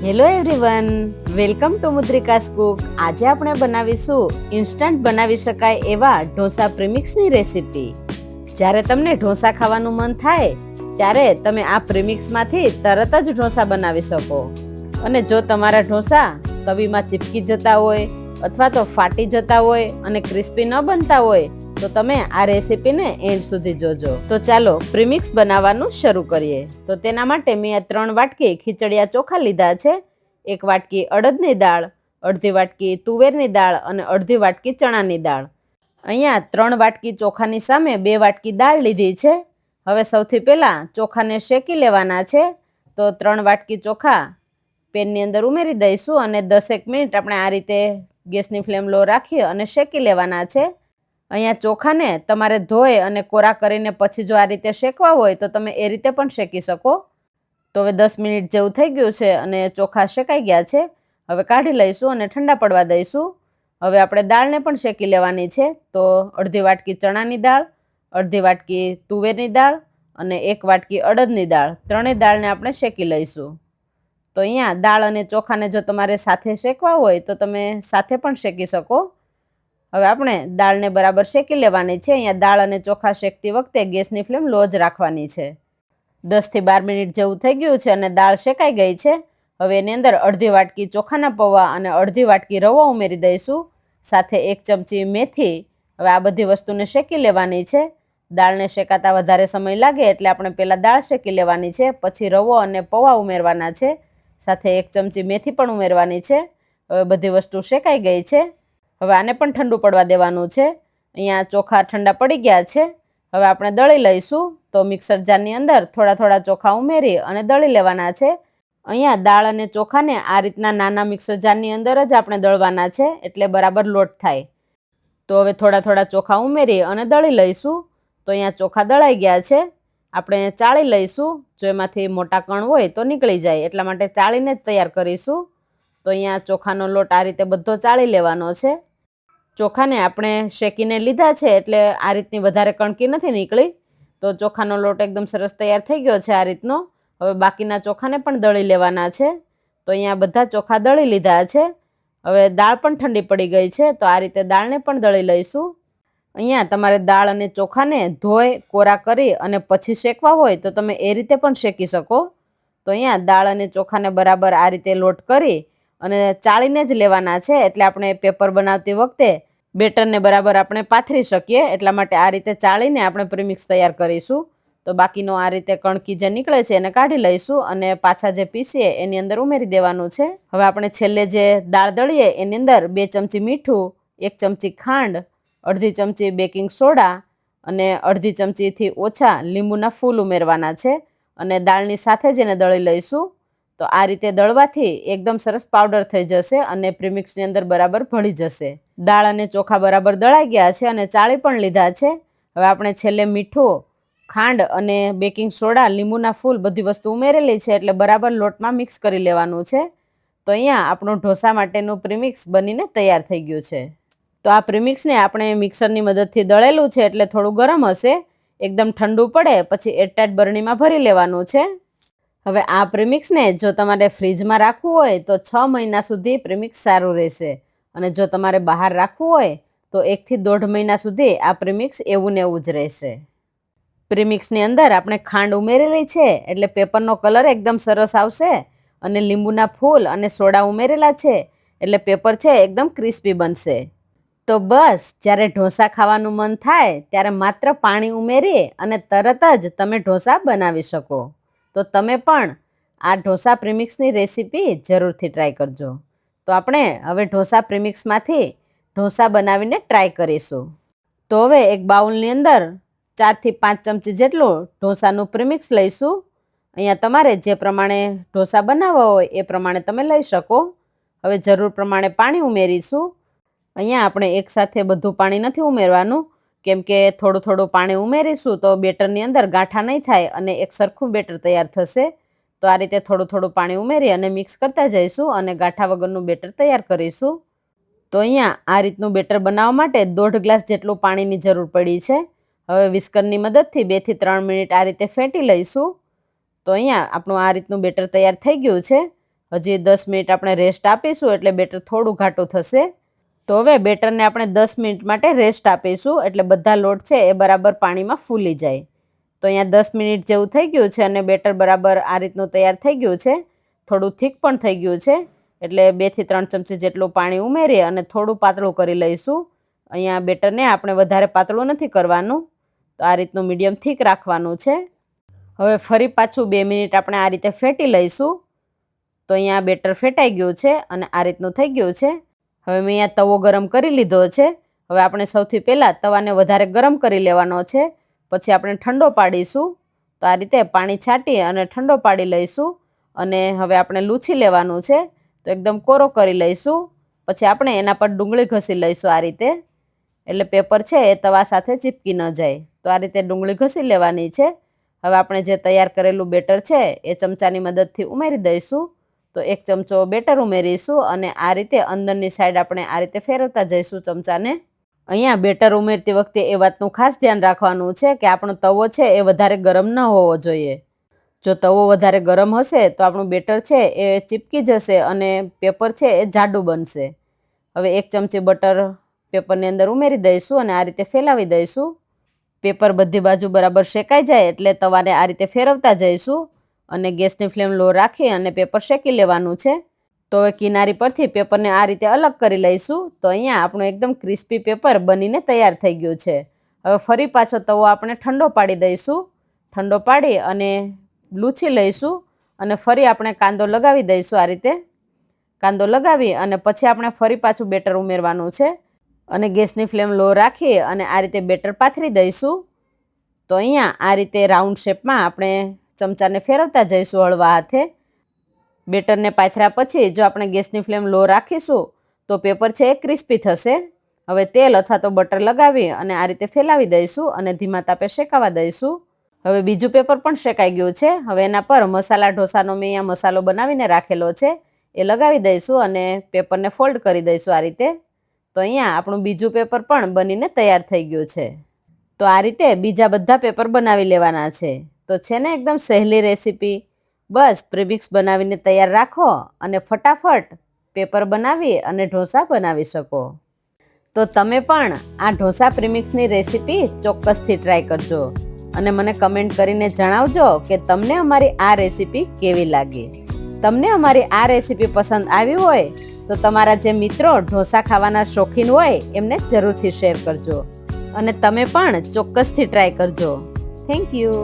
Hello everyone, welcome to Mudrika's cook. આજે આપણે બનાવીશું ઇન્સ્ટન્ટ બનાવી શકાય એવા ઢોસા પ્રીમિક્સની રેસીપી. જ્યારે તમને ઢોસા ખાવાનું મન થાય ત્યારે તમે આ પ્રીમિક્સમાંથી તરત જ ઢોસા બનાવી શકો. અને જો તમારા ઢોસા તવીમાં ચીપકી જતા હોય અથવા તો ફાટી જતા હોય અને ક્રિસ્પી ન બનતા હોય તો તમે આ રેસીપીને એન્ડ સુધી જોજો. તો ચાલો પ્રીમિક્સ બનાવવાનું શરૂ કરીએ. તો તેના માટે મેં 3 વાટકી ખીચડિયા ચોખા લીધા છે, 1 વાટકી અડદની દાળ, અડધી વાટકી તુવેરની દાળ અને અડધી વાટકી ચણાની દાળ. અહીંયા 3 વાટકી ચોખાની સામે 2 વાટકી દાળ લીધી છે. હવે સૌથી પહેલાં ચોખાને શેકી લેવાના છે. તો 3 વાટકી ચોખા પેનની અંદર ઉમેરી દઈશું અને 10 મિનિટ આપણે આ રીતે ગેસની ફ્લેમ લો રાખી અને શેકી લેવાના છે. અહીંયા ચોખાને તમારે ધોઈ અને કોરા કરીને પછી જો આ રીતે શેકવા હોય તો તમે એ રીતે પણ શેકી શકો. તો હવે 10 મિનિટ જેવું થઈ ગયું છે અને ચોખા શેકાઈ ગયા છે. હવે કાઢી લઈશું અને ઠંડા પડવા દઈશું. હવે આપણે દાળને પણ શેકી લેવાની છે. તો અડધી વાટકી ચણાની દાળ, અડધી વાટકી તુવેરની દાળ અને 1 વાટકી અડદની દાળ, ત્રણેય દાળને આપણે શેકી લઈશું. તો અહીંયા દાળ અને ચોખાને જો તમારે સાથે શેકવા હોય તો તમે સાથે પણ શેકી શકો. હવે આપણે દાળને બરાબર શેકી લેવાની છે. અહીંયા દાળ અને ચોખા શેકતી વખતે ગેસની ફ્લેમ લો જ રાખવાની છે. 10 થી 12 મિનિટ જેવું થઈ ગયું છે અને દાળ શેકાઈ ગઈ છે. હવે એની અંદર અડધી વાટકી ચોખાના પૌવા અને અડધી વાટકી રવો ઉમેરી દઈશું, સાથે 1 ચમચી મેથી. હવે આ બધી વસ્તુને શેકી લેવાની છે. દાળને શેકાતા વધારે સમય લાગે એટલે આપણે પહેલાં દાળ શેકી લેવાની છે, પછી રવો અને પૌવા ઉમેરવાના છે, સાથે 1 ચમચી મેથી પણ ઉમેરવાની છે. હવે બધી વસ્તુ શેકાઈ ગઈ છે. હવે આને પણ ઠંડુ પડવા દેવાનું છે. અહીંયા ચોખા ઠંડા પડી ગયા છે. હવે આપણે દળી લઈશું. તો મિક્સર જારની અંદર થોડા થોડા ચોખા ઉમેરી અને દળી લેવાના છે. અહીંયા દાળ અને ચોખાને આ રીતના નાના મિક્સર જારની અંદર જ આપણે દળવાના છે એટલે બરાબર લોટ થાય. તો હવે થોડા થોડા ચોખા ઉમેરી અને દળી લઈશું. તો અહીંયા ચોખા દળાઈ ગયા છે. આપણે ચાળી લઈશું. જો એમાંથી મોટા કણ હોય તો નીકળી જાય એટલા માટે ચાળીને જ તૈયાર કરીશું. તો અહીંયા ચોખાનો લોટ આ રીતે બધો ચાળી લેવાનો છે. ચોખાને આપણે શેકીને લીધા છે એટલે આ રીતની વધારે કણકી નથી નીકળી. તો ચોખાનો લોટ એકદમ સરસ તૈયાર થઈ ગયો છે આ રીતનો. હવે બાકીના ચોખાને પણ દળી લેવાના છે. તો અહીંયા બધા ચોખા દળી લીધા છે. હવે દાળ પણ ઠંડી પડી ગઈ છે તો આ રીતે દાળને પણ દળી લઈશું. અહીંયા તમારે દાળ અને ચોખાને ધોઈ કોરા કરી અને પછી શેકવા હોય તો તમે એ રીતે પણ શેકી શકો. તો અહીંયા દાળ અને ચોખાને બરાબર આ રીતે લોટ કરી અને ચાળીને જ લેવાના છે એટલે આપણે પેપર બનાવતી વખતે બેટરને બરાબર આપણે પાથરી શકીએ. એટલા માટે આ રીતે ચાળીને આપણે પ્રીમિક્સ તૈયાર કરીશું. તો બાકીનો આ રીતે કણકી જે નીકળે છે એને કાઢી લઈશું અને પાછા જે પીસીએ એની અંદર ઉમેરી દેવાનું છે. હવે આપણે છેલ્લે જે દાળ દળીએ એની અંદર 2 ચમચી મીઠું, 1 ચમચી ખાંડ, અડધી ચમચી બેકિંગ સોડા અને અડધી ચમચીથી ઓછા લીંબુના ફૂલ ઉમેરવાના છે અને દાળની સાથે જ એને દળી લઈશું. તો આ રીતે દળવાથી એકદમ સરસ પાવડર થઈ જશે અને પ્રીમિક્સની અંદર બરાબર ભળી જશે. દાળ અને ચોખા બરાબર દળાઈ ગયા છે અને ચાળી પણ લીધા છે. હવે આપણે છેલ્લે મીઠું, ખાંડ અને બેકિંગ સોડા, લીંબુના ફૂલ બધી વસ્તુ ઉમેરેલી છે એટલે બરાબર લોટમાં મિક્સ કરી લેવાનું છે. તો અહીંયા આપણું ઢોસા માટેનું પ્રીમિક્સ બનીને તૈયાર થઈ ગયું છે. તો આ પ્રીમિક્સને આપણે મિક્સરની મદદથી દળેલું છે એટલે થોડું ગરમ હશે. એકદમ ઠંડુ પડે પછી એરટાઇટ બરણીમાં ભરી લેવાનું છે. હવે આ પ્રીમિક્સને જો તમારે ફ્રીજમાં રાખવું હોય તો 6 મહિના સુધી પ્રીમિક્સ સારું રહેશે અને જો તમારે બહાર રાખવું હોય તો 1 થી 1.5 મહિના સુધી આ પ્રીમિક્સ એવું ને એવું જ રહેશે. પ્રીમિક્સની અંદર આપણે ખાંડ ઉમેરેલી છે એટલે પેપરનો કલર એકદમ સરસ આવશે અને લીંબુના ફૂલ અને સોડા ઉમેરેલા છે એટલે પેપર છે એકદમ ક્રિસ્પી બનશે. તો બસ જ્યારે ઢોસા ખાવાનું મન થાય ત્યારે માત્ર પાણી ઉમેરી અને તરત જ તમે ઢોસા બનાવી શકો. તો તમે પણ આ ઢોસા પ્રીમિક્સની રેસીપી જરૂરથી ટ્રાય કરજો. તો આપણે હવે ઢોસા પ્રીમિક્સમાંથી ઢોસા બનાવીને ટ્રાય કરીશું. તો હવે એક બાઉલની અંદર 4 થી 5 ચમચી જેટલું ઢોસાનું પ્રીમિક્સ લઈશું. અહીંયા તમારે જે પ્રમાણે ઢોસા બનાવવા હોય એ પ્રમાણે તમે લઈ શકો. હવે જરૂર પ્રમાણે પાણી ઉમેરીશું. અહીંયા આપણે એકસાથે બધું પાણી નથી ઉમેરવાનું કેમ કે થોડું થોડું પાણી ઉમેરીશું તો બેટરની અંદર ગાંઠા નહીં થાય અને એક સરખું બેટર તૈયાર થશે. તો આ રીતે થોડું થોડું પાણી ઉમેરી અને મિક્સ કરતા જઈશું અને ગાંઠા વગરનું બેટર તૈયાર કરીશું. તો અહીંયા આ રીતનું બેટર બનાવવા માટે 1.5 ગ્લાસ જેટલું પાણીની જરૂર પડી છે. હવે વિસ્કરની મદદથી 2 થી 3 મિનિટ આ રીતે ફેંટી લઈશું. તો અહીંયા આપણું આ રીતનું બેટર તૈયાર થઈ ગયું છે. હજી 10 મિનિટ આપણે રેસ્ટ આપીશું એટલે બેટર થોડું ઘાટું થશે. તો હવે બેટરને આપણે 10 મિનિટ માટે રેસ્ટ આપીશું એટલે બધા લોટ છે એ બરાબર પાણીમાં ફૂલી જાય. તો અહીંયા 10 મિનિટ જેવું થઈ ગયું છે અને બેટર બરાબર આ રીતનું તૈયાર થઈ ગયું છે. થોડું થીક પણ થઈ ગયું છે એટલે 2 થી 3 ચમચી જેટલું પાણી ઉમેરી અને થોડું પાતળું કરી લઈશું. અહીંયા બેટરને આપણે વધારે પાતળું નથી કરવાનું, તો આ રીતનું મીડિયમ થીક રાખવાનું છે. હવે ફરી પાછું 2 મિનિટ આપણે આ રીતે ફેટી લઈશું. તો અહીંયા બેટર ફેટાઈ ગયું છે અને આ રીતનું થઈ ગયું છે. હવે મેં અહીંયા તવો ગરમ કરી લીધો છે. હવે આપણે સૌથી પહેલાં તવાને વધારે ગરમ કરી લેવાનો છે, પછી આપણે ઠંડો પાડીશું. તો આ રીતે પાણી છાંટી અને ઠંડો પાડી લઈશું અને હવે આપણે લૂછી લેવાનું છે. તો એકદમ કોરો કરી લઈશું. પછી આપણે એના પર ડુંગળી ઘસી લઈશું આ રીતે, એટલે પેપર છે એ તવા સાથે ચીપકી ન જાય. તો આ રીતે ડુંગળી ઘસી લેવાની છે. હવે આપણે જે તૈયાર કરેલું બેટર છે એ ચમચાની મદદથી ઉમેરી દઈશું. તો 1 ચમચો બેટર ઉમેરીશું અને આ રીતે અંદરની સાઈડ આપણે આ રીતે ફેરવતા જઈશું ચમચાને. અહીંયા બેટર ઉમેરતી વખતે એ વાતનું ખાસ ધ્યાન રાખવાનું છે કે આપણો તવો છે એ વધારે ગરમ ન હોવો જોઈએ. જો તવો વધારે ગરમ હશે તો આપણું બેટર છે એ ચીપકી જશે અને પેપર છે એ જાડું બનશે. હવે 1 ચમચી બટર પેપરની અંદર ઉમેરી દઈશું અને આ રીતે ફેલાવી દઈશું. પેપર બધી બાજુ બરાબર શેકાઈ જાય એટલે તવાને આ રીતે ફેરવતા જઈશું અને ગેસની ફ્લેમ લો રાખી અને પેપર શેકી લેવાનું છે. તો હવે કિનારી પરથી પેપરને આ રીતે અલગ કરી લઈશું. તો અહીંયા આપણું એકદમ ક્રિસ્પી પેપર બનીને તૈયાર થઈ ગયું છે. હવે ફરી પાછો તવો આપણે ઠંડો પાડી દઈશું. ઠંડો પાડી અને લૂછી લઈશું અને ફરી આપણે કાંદો લગાવી દઈશું આ રીતે. કાંદો લગાવી અને પછી આપણે ફરી પાછું બેટર ઉમેરવાનું છે અને ગેસની ફ્લેમ લો રાખી અને આ રીતે બેટર પાથરી દઈશું. તો અહીંયા આ રીતે રાઉન્ડ શેપમાં આપણે ચમચાને ફેરવતા જઈશું હળવા હાથે. બેટરને પાથર્યા પછી જો આપણે ગેસની ફ્લેમ લો રાખીશું તો પેપર છે એ ક્રિસ્પી થશે. હવે તેલ અથવા તો બટર લગાવી અને આ રીતે ફેલાવી દઈશું અને ધીમા તાપે શેકાવા દઈશું. હવે બીજું પેપર પણ શેકાઈ ગયું છે. હવે એના પર મસાલા ઢોસાનો મેં અહીંયા મસાલો બનાવીને રાખેલો છે એ લગાવી દઈશું અને પેપરને ફોલ્ડ કરી દઈશું આ રીતે. તો અહીંયા આપણું બીજું પેપર પણ બનીને તૈયાર થઈ ગયું છે. તો આ રીતે બીજા બધા પેપર બનાવી લેવાના છે. તો છે ને એકદમ સહેલી રેસીપી. બસ પ્રીમિક્સ બનાવીને તૈયાર રાખો અને ફટાફટ પેપર બનાવી અને ઢોસા બનાવી શકો. તો તમે પણ આ ઢોસા પ્રીમિક્સની રેસીપી ચોક્કસથી ટ્રાય કરજો અને મને કમેન્ટ કરીને જણાવજો કે તમને અમારી આ રેસીપી કેવી લાગી. તમને અમારી આ રેસીપી પસંદ આવી હોય તો તમારા જે મિત્રો ઢોસા ખાવાના શોખીન હોય એમને જરૂરથી શેર કરજો અને તમે પણ ચોક્કસથી ટ્રાય કરજો. Thank you.